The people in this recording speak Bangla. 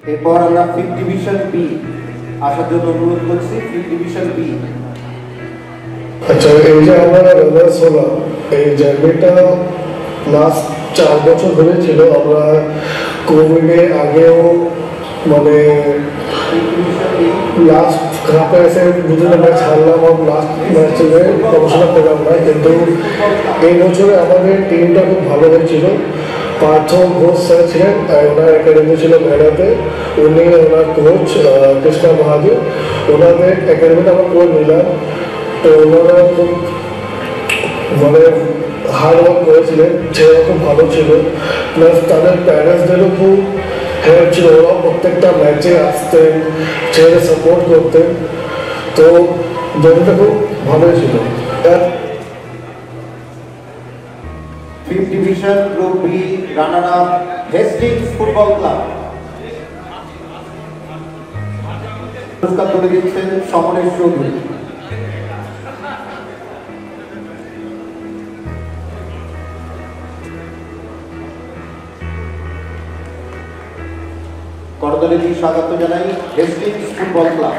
এরপর আমরা ফিফথ ডিভিশন বি আসার জন্য অনুরোধ করছি। Fifth division B. আচ্ছা, এই যে আমরা রানার্স হলাম, এই জার্নিটা লাস্ট 4 বছর ধরে ছিল। আমরা কোভিডের আগেও মানে লাস্ট কাপে এসে দুজনে ম্যাচ হারলাম, আর লাস্ট ম্যাচে প্রমোশন পেলাম না। কিন্তু এই বছরে আমাদের টিমটা খুব ভালো হয়েছিল। পার্থ ঘোষ স্যার ছিলেন, ওনার একাডেমি ছিল ভেড়াতে। উনি ওনার কোচ কৃষ্ণা মহাদেব, ওনাদের একাডেমিতে আমরা করে নিলাম। তো ওনারা খুব মানে হার্ড ওয়ার্ক করেছিলেন, ছেলেরা খুব ভালো ছিল। প্লাস তাদের প্যারেন্টসদেরও খুব হেল্প ছিল, ওরাও প্রত্যেকটা ম্যাচে আসতেন, ছেলেদের সাপোর্ট করতেন। তো জমিটা খুব ভালোই ছিল। Fifth division group B runner up Hastings football club. পুরস্কার তুলে দিচ্ছেন সমরেশ চৌধুরী। করতালি দিয়ে স্বাগত জানাই হেস্টিংস ফুটবল ক্লাব।